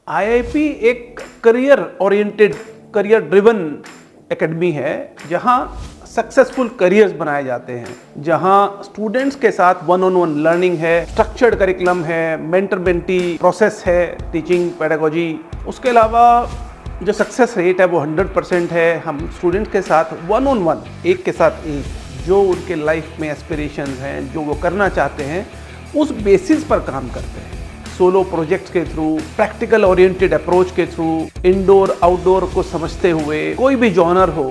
IIP एक career oriented, career driven academy है जहां सक्सेसफुल करियर्स बनाए जाते हैं, जहां स्टूडेंट्स के साथ वन ऑन वन लर्निंग है, स्ट्रक्चर्ड करिकुलम है, मेंटर मेंटी प्रोसेस है, टीचिंग पेडागोजी। उसके अलावा जो सक्सेस रेट है वो 100% है। हम स्टूडेंट्स के साथ वन ऑन वन, एक के साथ एक, जो उनके लाइफ में एस्पिरेशंस हैं, जो वो करना चाहते हैं, उस बेसिस पर काम करते हैं। सोलो प्रोजेक्ट्स के थ्रू, प्रैक्टिकल ओरिएंटेड अप्रोच के थ्रू, इंडोर आउटडोर को समझते हुए, कोई भी जॉनर हो,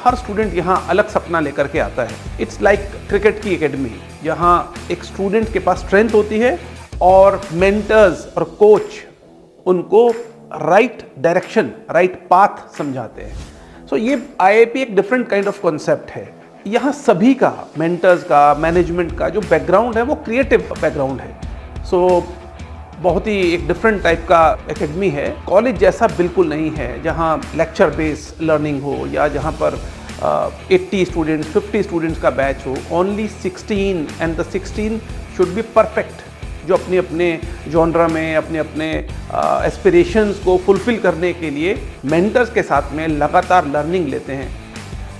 हर स्टूडेंट यहाँ अलग सपना लेकर के आता है। इट्स लाइक क्रिकेट की एकेडमी, जहाँ एक स्टूडेंट के पास स्ट्रेंथ होती है और मेंटर्स और कोच उनको राइट डायरेक्शन, राइट पाथ समझाते हैं। सो ये आईआईपी एक डिफरेंट काइंड ऑफ कॉन्सेप्ट है। यहाँ सभी का, मेंटर्स का, मैनेजमेंट का जो बैकग्राउंड है वो क्रिएटिव बैकग्राउंड है। सो बहुत ही एक डिफरेंट टाइप का एकेडमी है। कॉलेज जैसा बिल्कुल नहीं है जहाँ लेक्चर बेस्ड लर्निंग हो या जहाँ पर 80 स्टूडेंट्स, 50 स्टूडेंट्स का बैच हो। Only 16 and the 16 should be perfect, जो अपने अपने जॉनरा में अपने अपने एस्पिरेशंस को फुलफिल करने के लिए मेंटर्स के साथ में लगातार लर्निंग लेते हैं।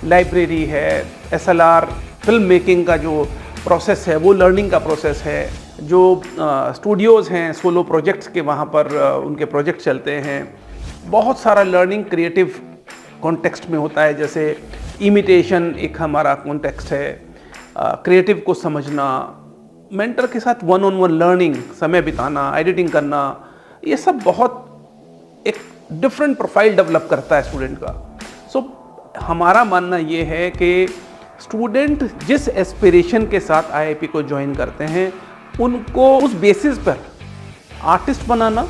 लाइब्रेरी है, एसएलआर, फिल्म मेकिंग का जो प्रोसेस है वो लर्निंग का प्रोसेस है। जो स्टूडियोज़ हैं सोलो प्रोजेक्ट्स के, वहाँ पर उनके प्रोजेक्ट चलते हैं। बहुत सारा लर्निंग क्रिएटिव कॉन्टेक्स्ट में होता है, जैसे इमिटेशन एक हमारा कॉन्टेक्स्ट है, क्रिएटिव को समझना, मेंटर के साथ वन ऑन वन लर्निंग, समय बिताना, एडिटिंग करना, ये सब बहुत एक डिफरेंट प्रोफाइल डेवलप करता है स्टूडेंट का। सो हमारा मानना ये है कि स्टूडेंट जिस एस्पिरेशन के साथ आईआईपी को ज्वाइन करते हैं, उनको उस बेसिस पर आर्टिस्ट बनाना,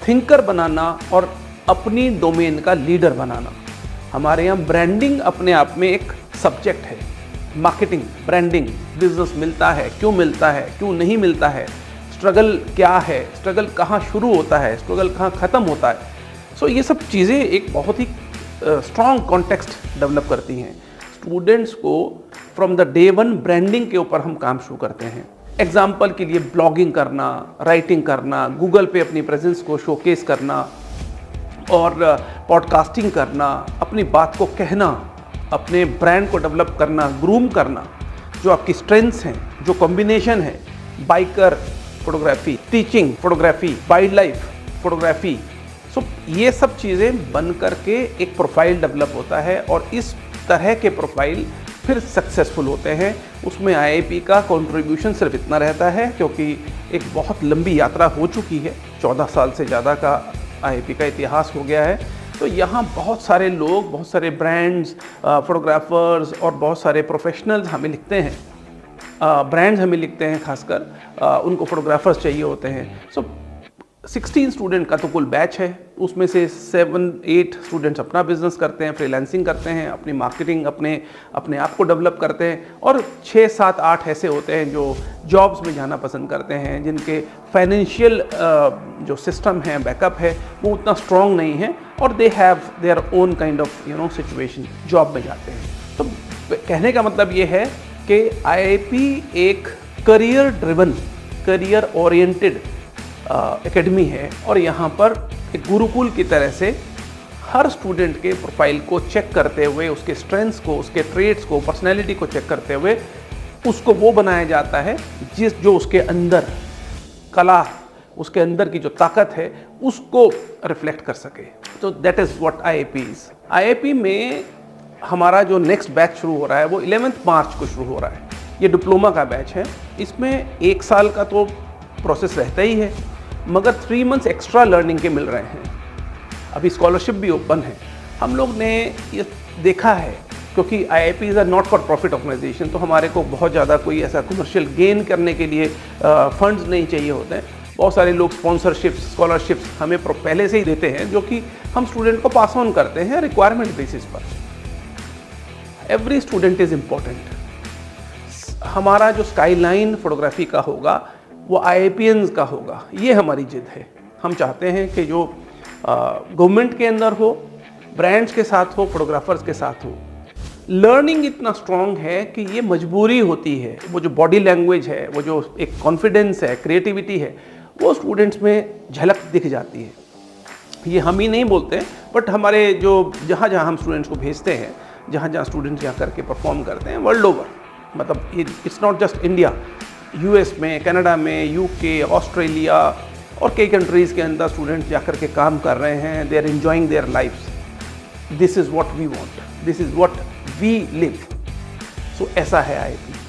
थिंकर बनाना और अपनी डोमेन का लीडर बनाना। हमारे यहाँ ब्रांडिंग अपने आप में एक सब्जेक्ट है। मार्केटिंग, ब्रांडिंग, बिजनेस मिलता है, क्यों नहीं मिलता है, स्ट्रगल क्या है, स्ट्रगल कहाँ शुरू होता है, स्ट्रगल कहाँ ख़त्म होता है। सो ये सब चीज़ें एक बहुत ही स्ट्रॉन्ग कॉन्टेक्स्ट डेवलप करती हैं। स्टूडेंट्स को from the day one branding के ऊपर हम काम शुरू करते हैं। एग्जाम्पल के लिए ब्लॉगिंग करना, राइटिंग करना, गूगल पे अपनी प्रेजेंस को शोकेस करना और पॉडकास्टिंग करना, अपनी बात को कहना, अपने ब्रांड को डेवलप करना, ग्रूम करना, जो आपकी स्ट्रेंथ्स हैं, जो कॉम्बिनेशन है, biker photography, teaching photography, wild life photography. So ये सब चीज़ें बन करके एक प्रोफाइल डेवलप होता है और इस तरह के प्रोफाइल फिर सक्सेसफुल होते हैं। उसमें आईआईपी का कंट्रीब्यूशन सिर्फ इतना रहता है, क्योंकि एक बहुत लंबी यात्रा हो चुकी है, 14 साल से ज़्यादा का आईआईपी का इतिहास हो गया है। तो यहाँ बहुत सारे लोग, बहुत सारे ब्रांड्स, फोटोग्राफर्स और बहुत सारे प्रोफेशनल्स हमें लिखते हैं, ब्रांड्स हमें लिखते हैं, खासकर उनको फोटोग्राफर्स चाहिए होते हैं। सो 16 स्टूडेंट का तो कुल बैच है, उसमें से 7-8 स्टूडेंट्स अपना बिजनेस करते हैं, फ्रीलांसिंग करते हैं, अपनी मार्केटिंग, अपने आप को डेवलप करते हैं, और 6-7-8 ऐसे होते हैं जो जॉब्स में जाना पसंद करते हैं, जिनके फाइनेंशियल जो सिस्टम है, बैकअप है, वो उतना स्ट्रॉन्ग नहीं है और they have their own kind of situation, job में जाते हैं। तो कहने का मतलब ये है कि आईआईपी एक career driven, career oriented academy है और यहाँ पर एक गुरुकुल की तरह से हर स्टूडेंट के प्रोफाइल को चेक करते हुए, उसके स्ट्रेंथ्स को, उसके ट्रेड्स को, पर्सनैलिटी को चेक करते हुए उसको वो बनाया जाता है जो उसके अंदर कला, उसके अंदर की जो ताकत है, उसको रिफ्लेक्ट कर सके। तो that is what IIP is. IIP में हमारा जो नेक्स्ट बैच शुरू हो रहा है वो 11 मार्च को शुरू हो रहा है। ये डिप्लोमा का बैच है। इसमें 1 साल का तो प्रोसेस रहता ही है, मगर 3 मंथ्स एक्स्ट्रा लर्निंग के मिल रहे हैं। अभी स्कॉलरशिप भी ओपन है। हम लोग ने ये देखा है, क्योंकि IIP is a not for profit organisation, तो हमारे को बहुत ज़्यादा कोई ऐसा कमर्शियल गेन करने के लिए फंड्स नहीं चाहिए होते हैं। बहुत सारे लोग स्पॉन्सरशिप्स, स्कॉलरशिप्स हमें पहले से ही देते हैं, जो कि हम स्टूडेंट को पास ऑन करते हैं रिक्वायरमेंट बेसिस पर। Every student is important. हमारा जो स्काईलाइन फोटोग्राफी का होगा वो आईआईपीएंस का होगा, ये हमारी जिद है। हम चाहते हैं कि जो गवर्नमेंट के अंदर हो, ब्रांड्स के साथ हो, फोटोग्राफर्स के साथ हो, लर्निंग इतना स्ट्रॉन्ग है कि ये मजबूरी होती है। वो जो बॉडी लैंग्वेज है, वो जो एक कॉन्फिडेंस है, क्रिएटिविटी है, वो स्टूडेंट्स में झलक दिख जाती है। ये हम ही नहीं बोलते हैं, बट हमारे जो जहाँ जहाँ हम स्टूडेंट्स को भेजते हैं, जहाँ जहाँ स्टूडेंट्स यहाँ करके परफॉर्म करते हैं वर्ल्ड ओवर, मतलब ये it's not just India, US में, कनाडा में, यूके, ऑस्ट्रेलिया और कई कंट्रीज़ के अंदर स्टूडेंट्स जा कर के काम कर रहे हैं. They are enjoying their lifes. This is what we want, this is what we live. So ऐसा है IIT.